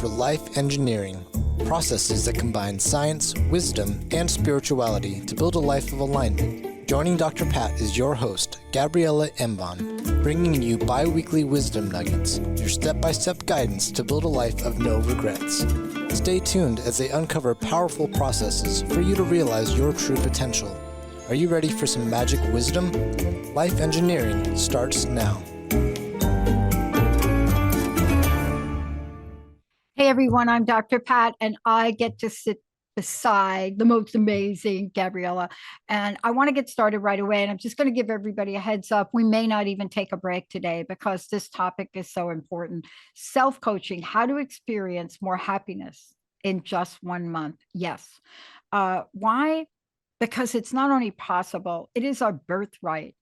for life engineering, processes that combine science, wisdom, and spirituality to build a life of alignment. Joining Dr. Pat is your host, Gabriela Embon, bringing you bi-weekly wisdom nuggets, your step-by-step guidance to build a life of no regrets. Stay tuned as they uncover powerful processes for you to realize your true potential. Are you ready for some magic wisdom? Life engineering starts now. Hey everyone, I'm Dr. Pat, and I get to sit beside the most amazing Gabriela. And I want to get started right away. And I'm just going to give everybody a heads up. We may not even take a break today because this topic is so important. Self-coaching, how to experience more happiness in just 1 month. Yes. Why? Because it's not only possible, it is our birthright.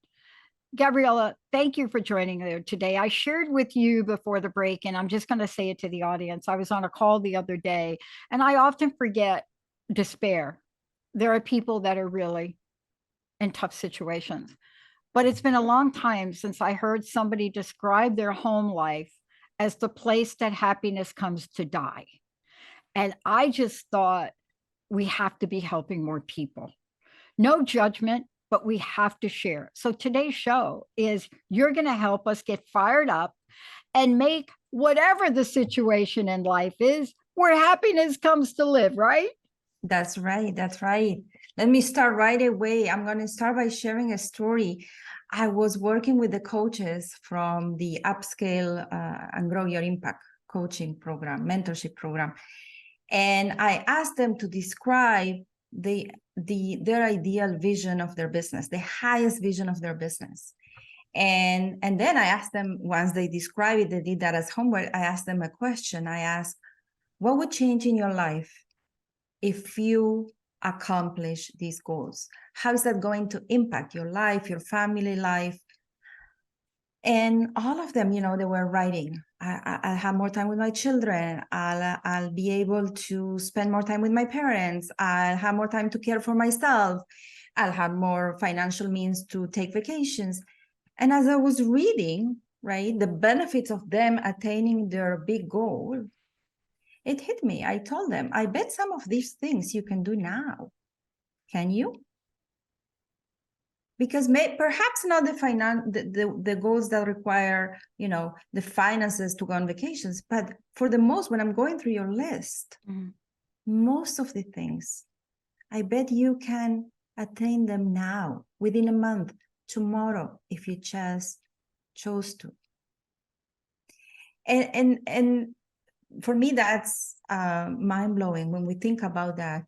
Gabriela, thank you for joining me today. I shared with you before the break, and I'm just going to say it to the audience. I was on a call the other day, and I often forget despair. There are people that are really in tough situations, but it's been a long time since I heard somebody describe their home life as the place that happiness comes to die. And I just thought we have to be helping more people. No judgment, but we have to share. So today's show is you're going to help us get fired up and make whatever the situation in life is where happiness comes to live, right? That's right. That's right. Let me start right away. I'm going to start by sharing a story. I was working with the coaches from the Upscale and Grow Your Impact coaching program, mentorship program. And I asked them to describe their ideal vision of their business, the highest vision of their business. And then I asked them, once they described it, they did that as homework, I asked them a question. I asked, what would change in your life if you accomplish these goals? How is that going to impact your life, your family life? And all of them, they were writing, I'll have more time with my children. I'll be able to spend more time with my parents. I'll have more time to care for myself. I'll have more financial means to take vacations. And as I was reading, right, the benefits of them attaining their big goal, it hit me. I told them, I bet some of these things you can do now. Can you? Because perhaps not the goals that require, the finances to go on vacations, but for the most, when I'm going through your list, most of the things, I bet you can attain them now, within a month, tomorrow, if you just chose to. And for me, that's mind-blowing when we think about that,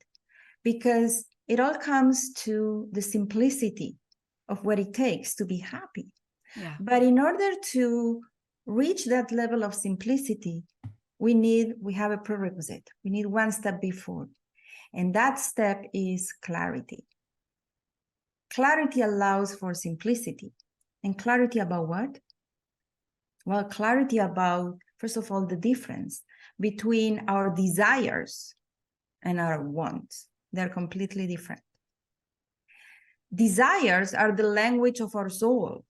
because it all comes to the simplicity of what it takes to be happy. Yeah. But in order to reach that level of simplicity, we have a prerequisite. We need one step before. And that step is clarity. Clarity allows for simplicity. And clarity about what? Well, clarity about, first of all, the difference between our desires and our wants. They're completely different. Desires are the language of our soul.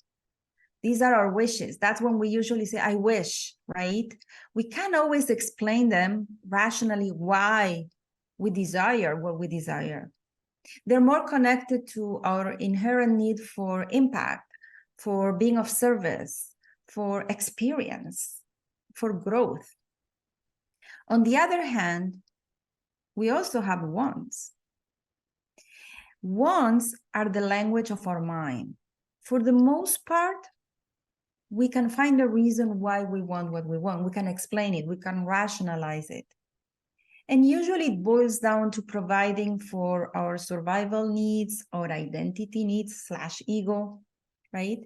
These are our wishes. That's when we usually say, I wish, right? We can't always explain them rationally why we desire what we desire. They're more connected to our inherent need for impact, for being of service, for experience, for growth. On the other hand, we also have wants. Wants are the language of our mind. For the most part, we can find a reason why we want what we want. We can explain it. We can rationalize it. And usually it boils down to providing for our survival needs, our identity needs / ego, right?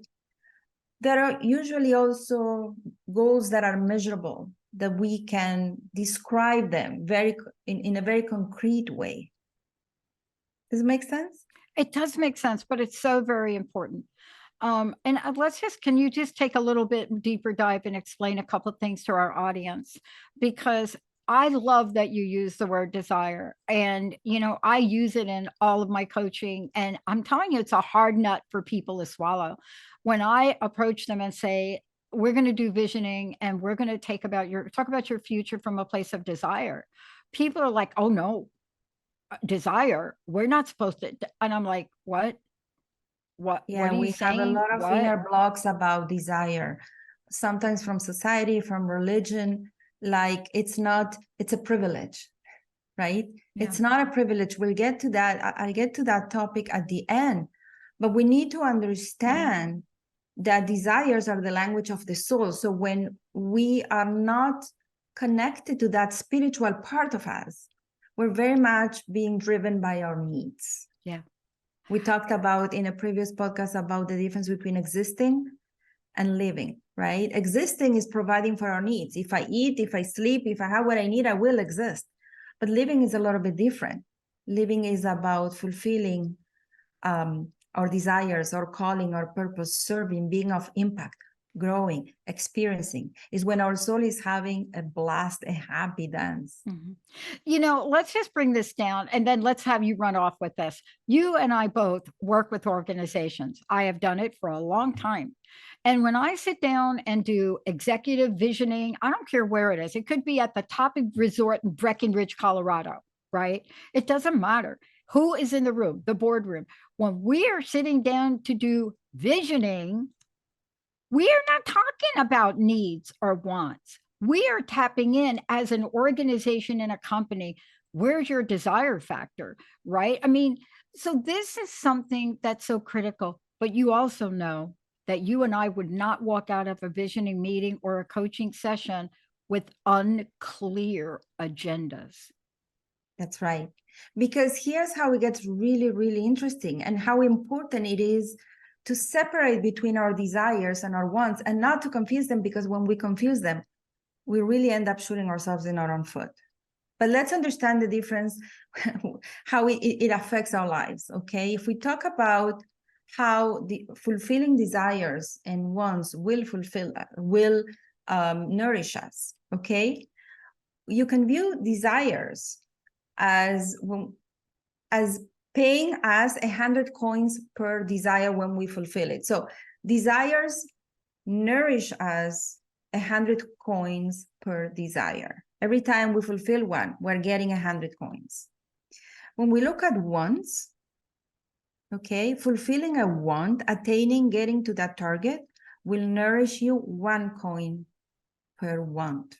There are usually also goals that are measurable, that we can describe them in a very concrete way. Does it make sense? It does make sense, but it's so very important. And can you just take a little bit deeper dive and explain a couple of things to our audience? Because I love that you use the word desire. And, I use it in all of my coaching. And I'm telling you, it's a hard nut for people to swallow. When I approach them and say, we're going to do visioning and we're going to talk about your future from a place of desire. People are like, oh no, desire. We're not supposed to. And I'm like, what? What Yeah, are you we have a saying? lot of What? inner blocks about desire, sometimes from society, from religion, like it's a privilege, right? Yeah. It's not a privilege. We'll get to that. I'll get to that topic at the end, but we need to understand that desires are the language of the soul. So when we are not connected to that spiritual part of us, we're very much being driven by our needs. Yeah. We talked about in a previous podcast about the difference between existing and living, right? Existing is providing for our needs. If I eat, if I sleep, if I have what I need, I will exist. But living is a little bit different. Living is about fulfilling our desires, our calling, our purpose, serving, being of impact, growing, experiencing, is when our soul is having a blast, a happy dance. Mm-hmm. Let's just bring this down and then let's have you run off with this. You and I both work with organizations. I have done it for a long time. And when I sit down and do executive visioning, I don't care where it is. It could be at the top of resort in Breckenridge, Colorado, right? It doesn't matter who is in the room, the boardroom. When we are sitting down to do visioning, we are not talking about needs or wants. We are tapping in as an organization and a company. Where's your desire factor, right? I mean, so this is something that's so critical, but you also know that you and I would not walk out of a visioning meeting or a coaching session with unclear agendas. That's right. Because here's how it gets really, really interesting and how important it is to separate between our desires and our wants and not to confuse them, because when we confuse them, we really end up shooting ourselves in our own foot. But let's understand the difference, how it affects our lives, okay? If we talk about how the fulfilling desires and wants will nourish us, okay? You can view desires as paying us 100 coins per desire when we fulfill it. So desires nourish us 100 coins per desire. Every time we fulfill one, we're getting 100 coins. When we look at wants, okay, fulfilling a want, attaining, getting to that target will nourish you 1 coin per want.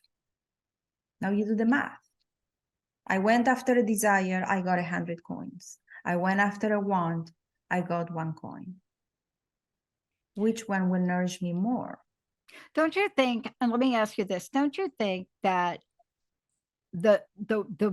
Now you do the math. I went after a desire, I got 100 coins. I went after a want, I got 1 coin. Which one will nourish me more? Don't you think, and let me ask you this, don't you think that the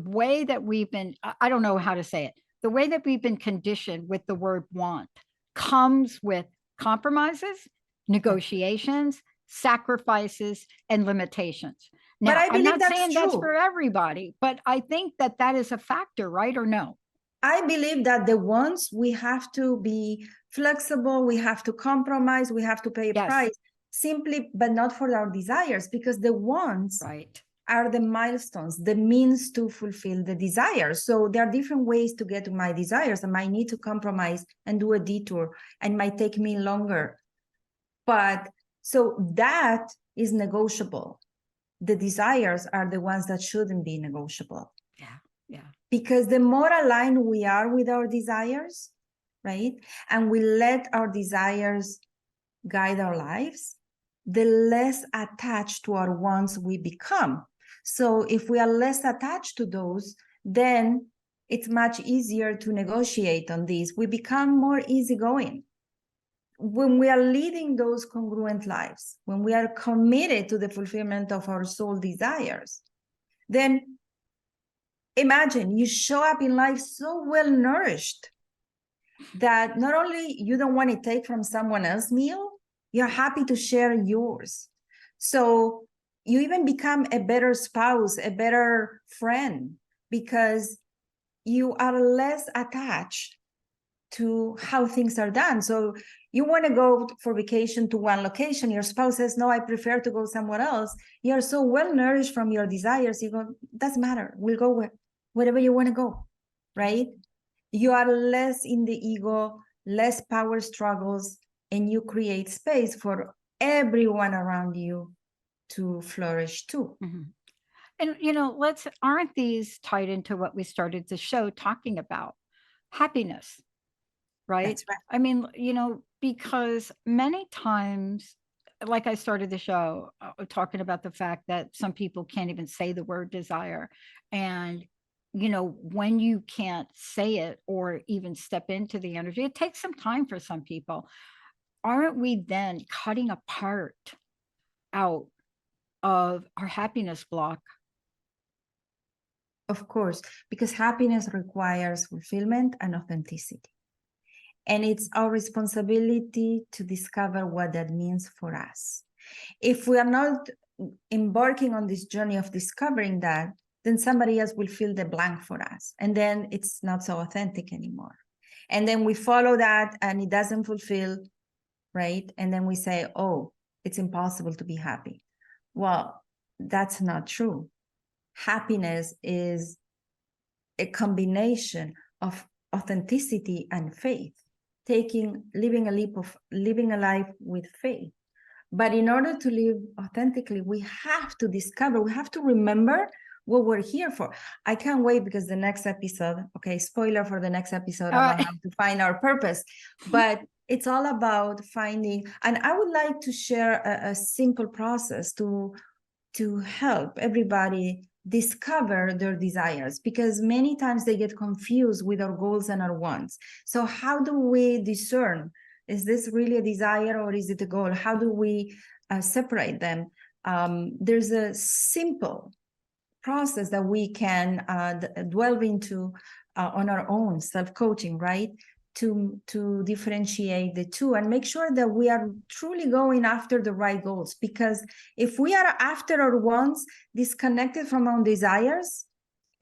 way that we've been, I don't know how to say it, the way that we've been conditioned with the word want comes with compromises, negotiations, sacrifices, and limitations. Now, But I believe I'm not that's saying true. that's for everybody, but I think that is a factor, right or no? I believe that the wants, we have to be flexible, we have to compromise, we have to pay a price, simply, but not for our desires, because the wants are the milestones, the means to fulfill the desires. So there are different ways to get to my desires. I might need to compromise and do a detour, and might take me longer. But so that is negotiable. The desires are the ones that shouldn't be negotiable. Yeah. Because the more aligned we are with our desires, right, and we let our desires guide our lives, the less attached to our wants we become. So if we are less attached to those, then it's much easier to negotiate on these. We become more easygoing. When we are leading those congruent lives, when we are committed to the fulfillment of our soul desires, then imagine you show up in life so well nourished that not only you don't want to take from someone else's meal, you're happy to share yours. So you even become a better spouse, a better friend, because you are less attached to how things are done. So you want to go for vacation to one location, your spouse says, no, I prefer to go somewhere else. You're so well nourished from your desires, you go, doesn't matter, we'll go wherever you want to go, right? You are less in the ego, less power struggles, and you create space for everyone around you to flourish too. Mhm. And, aren't these tied into what we started the show talking about? Happiness, right? That's right. I mean, because many times, like I started the show talking about the fact that some people can't even say the word desire. And, when you can't say it or even step into the energy, it takes some time for some people. Aren't we then cutting a part out of our happiness block? Of course, because happiness requires fulfillment and authenticity. And it's our responsibility to discover what that means for us. If we are not embarking on this journey of discovering that, then somebody else will fill the blank for us. And then it's not so authentic anymore. And then we follow that and it doesn't fulfill, right? And then we say, oh, it's impossible to be happy. Well, that's not true. Happiness is a combination of authenticity and faith, living a life with faith. But in order to live authentically, we have to discover, we have to remember what we're here for. I can't wait because the next episode, okay, spoiler for the next episode about how to find our purpose, but it's all about finding, and I would like to share a simple process to help everybody discover their desires, because many times they get confused with our goals and our wants. So how do we discern, is this really a desire or is it a goal? How do we separate them? There's a simple process that we can delve into on our own self-coaching, right? To differentiate the two and make sure that we are truly going after the right goals. Because if we are after our wants disconnected from our desires,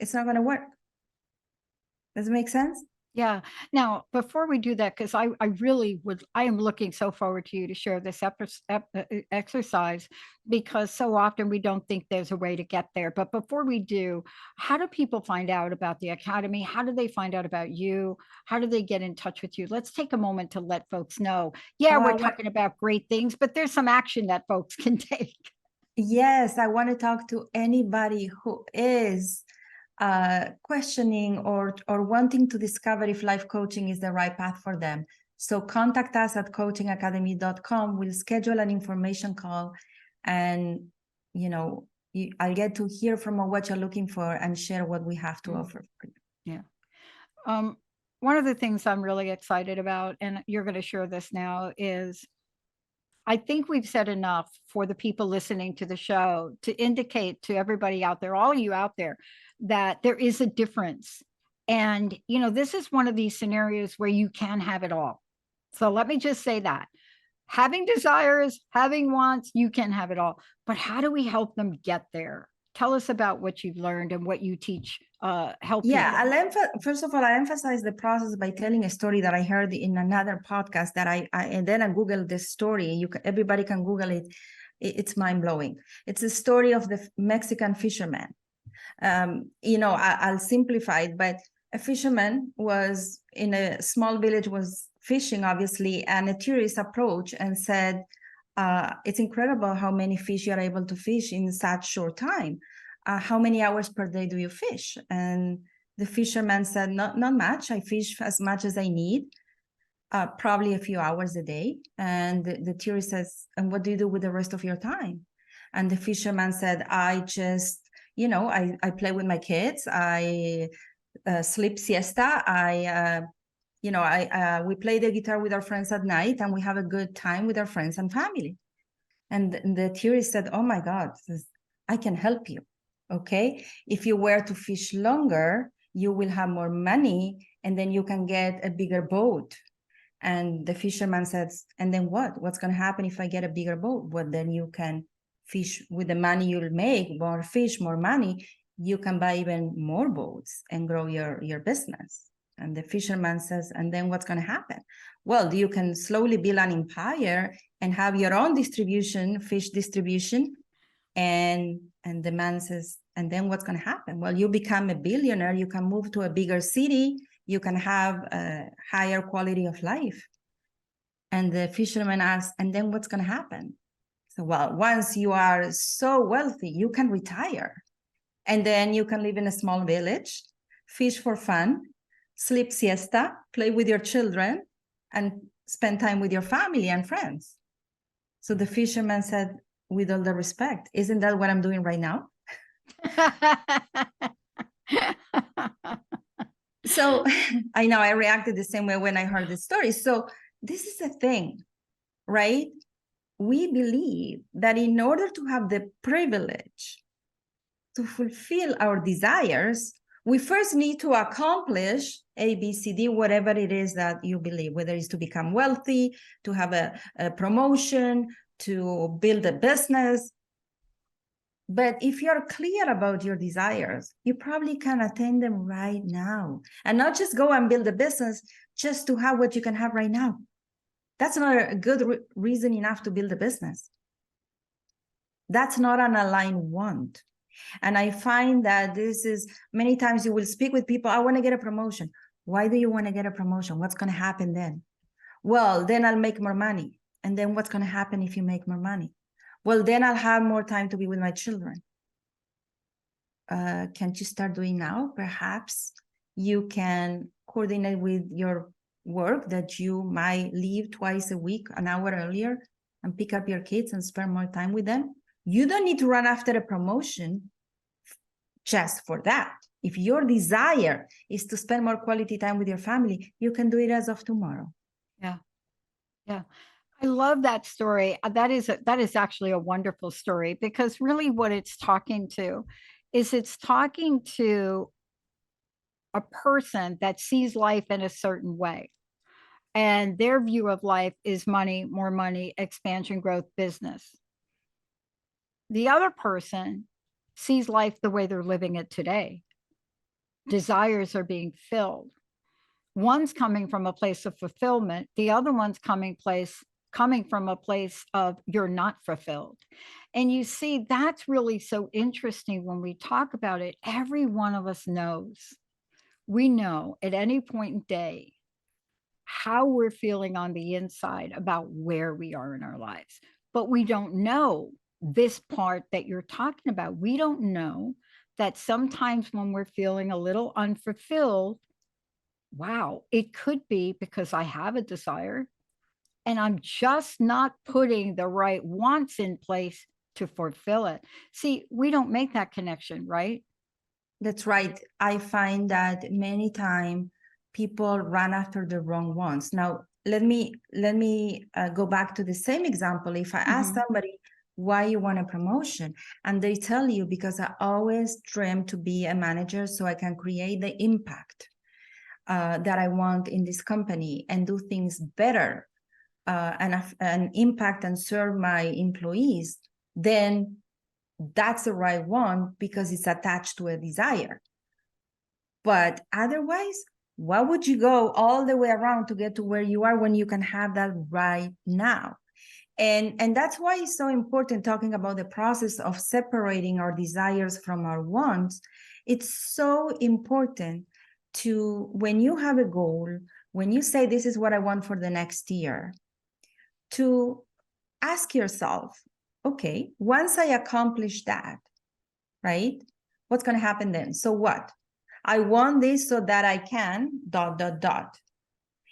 it's not going to work. Does it make sense? Yeah. Now, before we do that, because I am looking so forward to you to share this exercise, because so often we don't think there's a way to get there. But before we do, how do people find out about the Academy? How do they find out about you? How do they get in touch with you? Let's take a moment to let folks know. Yeah, we're talking about great things, but there's some action that folks can take. Yes, I want to talk to anybody who is questioning or wanting to discover if life coaching is the right path for them. So contact us at coachingacademy.com. We'll schedule an information call, and I'll get to hear from what you're looking for and share what we have to offer for you. Yeah. One of the things I'm really excited about, and you're going to share this now, is I think we've said enough for the people listening to the show to indicate to everybody out there, all of you out there, that there is a difference. And, this is one of these scenarios where you can have it all. So let me just say that. Having desires, having wants, you can have it all. But how do we help them get there? Tell us about what you've learned and what you teach, help people. First of all, I emphasize the process by telling a story that I heard in another podcast that and then I Googled this story. Everybody can Google it. It's mind-blowing. It's a story of the Mexican fisherman. I'll simplify it, but a fisherman was in a small village, was fishing, obviously, and a tourist approached and said, it's incredible how many fish you're able to fish in such short time. How many hours per day do you fish? And the fisherman said, not much. I fish as much as I need, probably a few hours a day. And the tourist says, and what do you do with the rest of your time? And the fisherman said, I just, I play with my kids. I sleep siesta. We play the guitar with our friends at night, and we have a good time with our friends and family. And the tourist said, oh my God, I can help you. Okay. If you were to fish longer, you will have more money, and then you can get a bigger boat. And the fisherman says, and then what? What's going to happen if I get a bigger boat? Well, then you can fish with the money you'll make, more fish, more money. You can buy even more boats and grow your business. And the fisherman says, and then what's going to happen? Well, you can slowly build an empire and have your own fish distribution. And the man says, and then what's going to happen? Well, you become a billionaire. You can move to a bigger city. You can have a higher quality of life. And the fisherman asks, and then what's going to happen? So, well, once you are so wealthy, you can retire. And then you can live in a small village, fish for fun, sleep siesta, play with your children, and spend time with your family and friends. So the fisherman said, with all the respect, isn't that what I'm doing right now? So I know I reacted the same way when I heard this story. So this is the thing, right? We believe that in order to have the privilege to fulfill our desires, we first need to accomplish A, B, C, D, whatever it is that you believe, whether it's to become wealthy, to have a promotion, to build a business. But if you're clear about your desires, you probably can attain them right now, and not just go and build a business just to have what you can have right now. That's not a good reason enough to build a business. That's not an aligned want. And I find that this is, many times you will speak with people, I want to get a promotion. Why do you want to get a promotion? What's going to happen then? Well, then I'll make more money. And then what's going to happen if you make more money? Well, then I'll have more time to be with my children. Can't you start doing now? Perhaps you can coordinate with your work that you might leave twice a week, an hour earlier, and pick up your kids and spend more time with them. You don't need to run after a promotion just for that. If your desire is to spend more quality time with your family, you can do it as of tomorrow. Yeah. Yeah. I love that story. That is actually a wonderful story, because really what it's talking to is it's talking to a person that sees life in a certain way. And their view of life is money, more money, expansion, growth, business. The other person sees life the way they're living it today. Desires are being filled. One's coming from a place of fulfillment. The other one's coming from a place of you're not fulfilled. And you see, that's really so interesting when we talk about it. Every one of us knows. We know at any point in day how we're feeling on the inside about where we are in our lives. But we don't know this part that you're talking about. We don't know that sometimes when we're feeling a little unfulfilled, wow, it could be because I have a desire and I'm just not putting the right wants in place to fulfill it. See, we don't make that connection, right? That's right. I find that many times people run after the wrong ones. Now, let me go back to the same example. If I ask somebody why you want a promotion, and they tell you because I always dream to be a manager so I can create the impact that I want in this company and do things better and impact and serve my employees, then that's the right one because it's attached to a desire. But otherwise, why would you go all the way around to get to where you are when you can have that right now? And that's why it's so important talking about the process of separating our desires from our wants. It's so important to, when you have a goal, when you say this is what I want for the next year, to ask yourself, okay, once I accomplish that, right? What's going to happen then? So what? I want this so that I can ...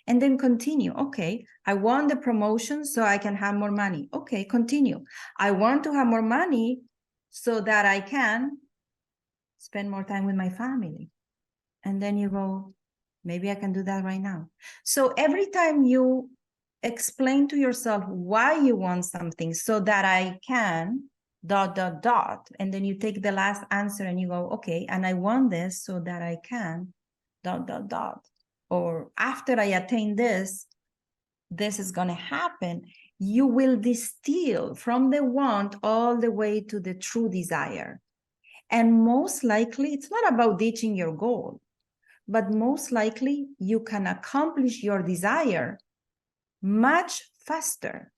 And then continue. Okay, I want the promotion so I can have more money. Okay, continue. I want to have more money so that I can spend more time with my family. And then you go, maybe I can do that right now. So every time you explain to yourself why you want something so that I can ... And then you take the last answer and you go, okay, and I want this so that I can ... Or after I attain this, this is going to happen. You will distill from the want all the way to the true desire. And most likely, it's not about ditching your goal, but most likely you can accomplish your desire much faster,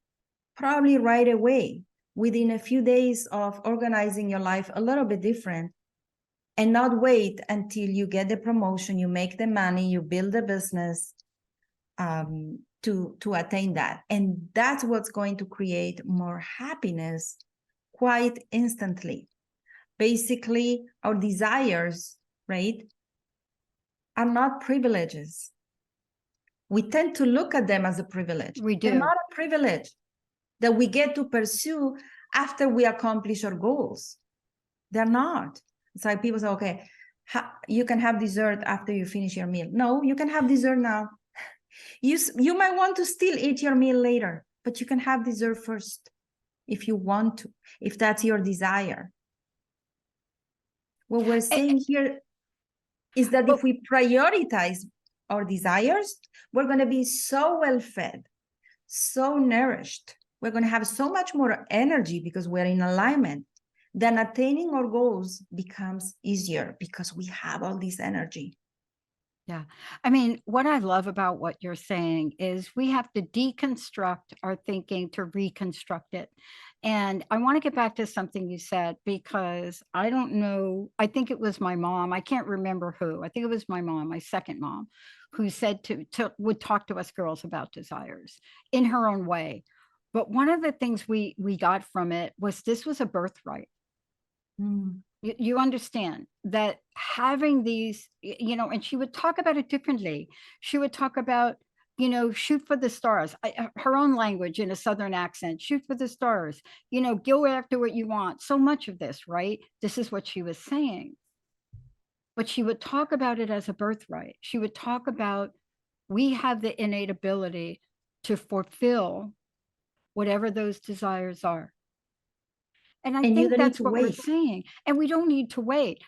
probably right away, within a few days of organizing your life a little bit different, and not wait until you get the promotion, you make the money, you build a business, to attain that. And that's what's going to create more happiness quite instantly. Basically, our desires, right, are not privileges. We tend to look at them as a privilege. We do. They're not a privilege that we get to pursue after we accomplish our goals. They're not. It's like people say, okay, you can have dessert after you finish your meal. No, you can have dessert now. You might want to still eat your meal later, but you can have dessert first if you want to, if that's your desire. What we're saying here is that if we prioritize our desires, we're going to be so well fed, so nourished. We're going to have so much more energy because we're in alignment. Then attaining our goals becomes easier because we have all this energy. Yeah. I mean, what I love about what you're saying is we have to deconstruct our thinking to reconstruct it. And I want to get back to something you said, because I don't know, I think it was my mom. I can't remember who. I think it was my mom, my second mom, who said would talk to us girls about desires in her own way. But one of the things we got from it was this was a birthright. You understand that having these, and she would talk about it differently. She would talk about, shoot for the stars, her own language in a Southern accent, shoot for the stars, go after what you want. So much of this, right? This is what she was saying. But she would talk about it as a birthright. She would talk about, we have the innate ability to fulfill whatever those desires are. And I think that's what we're saying. And we don't need to wait.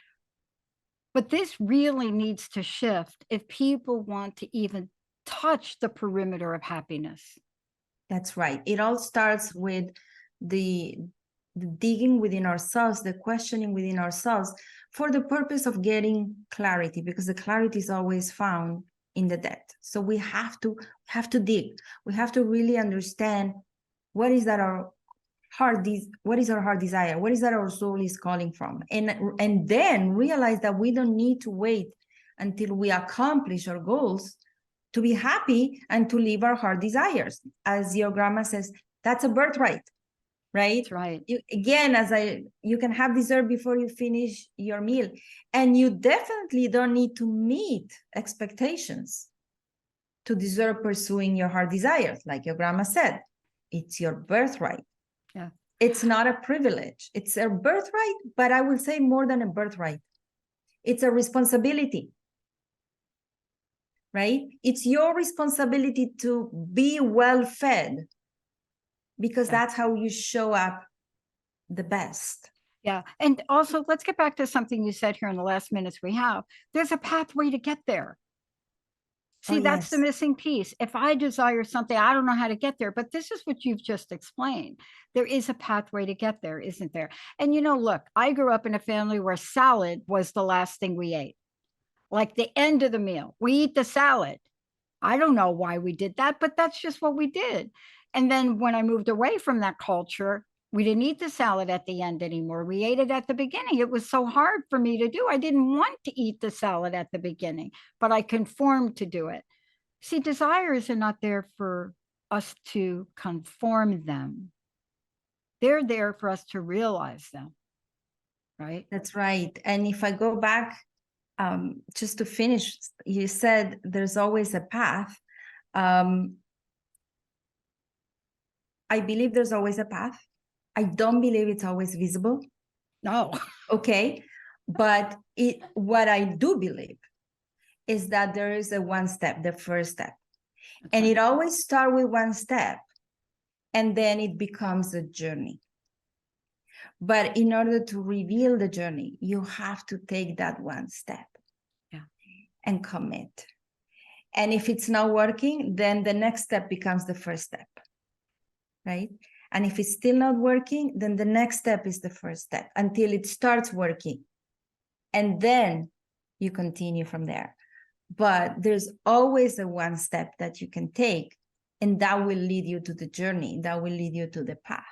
But this really needs to shift if people want to even touch the perimeter of happiness. That's right. It all starts with the digging within ourselves, the questioning within ourselves for the purpose of getting clarity, because the clarity is always found in the depth. So we have to dig. We have to really understand what is that what is our heart desire? What is that our soul is calling from? And then realize that we don't need to wait until we accomplish our goals to be happy and to live our heart desires. As your grandma says, that's a birthright, right? That's right. You can have dessert before you finish your meal. And you definitely don't need to meet expectations to deserve pursuing your heart desires. Like your grandma said, it's your birthright. Yeah. It's not a privilege. It's a birthright, but I will say more than a birthright. It's a responsibility, right? It's your responsibility to be well fed, because that's how you show up the best. Yeah. And also, let's get back to something you said here in the last minutes we have. There's a pathway to get there. See, that's the missing piece. If I desire something, I don't know how to get there, but this is what you've just explained. There is a pathway to get there, isn't there? And look, I grew up in a family where salad was the last thing we ate. Like the end of the meal, we eat the salad. I don't know why we did that, but that's just what we did. And then when I moved away from that culture, we didn't eat the salad at the end anymore. We ate it at the beginning. It was so hard for me to do. I didn't want to eat the salad at the beginning, but I conformed to do it. See, desires are not there for us to conform them. They're there for us to realize them, right? That's right. And if I go back, just to finish, you said there's always a path. I believe there's always a path. I don't believe it's always visible. No. Okay. But what I do believe is that there is a one step, the first step. And it always starts with one step, and then it becomes a journey. But in order to reveal the journey, you have to take that one step and commit. And if it's not working, then the next step becomes the first step, right? And if it's still not working, then the next step is the first step until it starts working. And then you continue from there. But there's always a one step that you can take, and that will lead you to the journey. That will lead you to the path.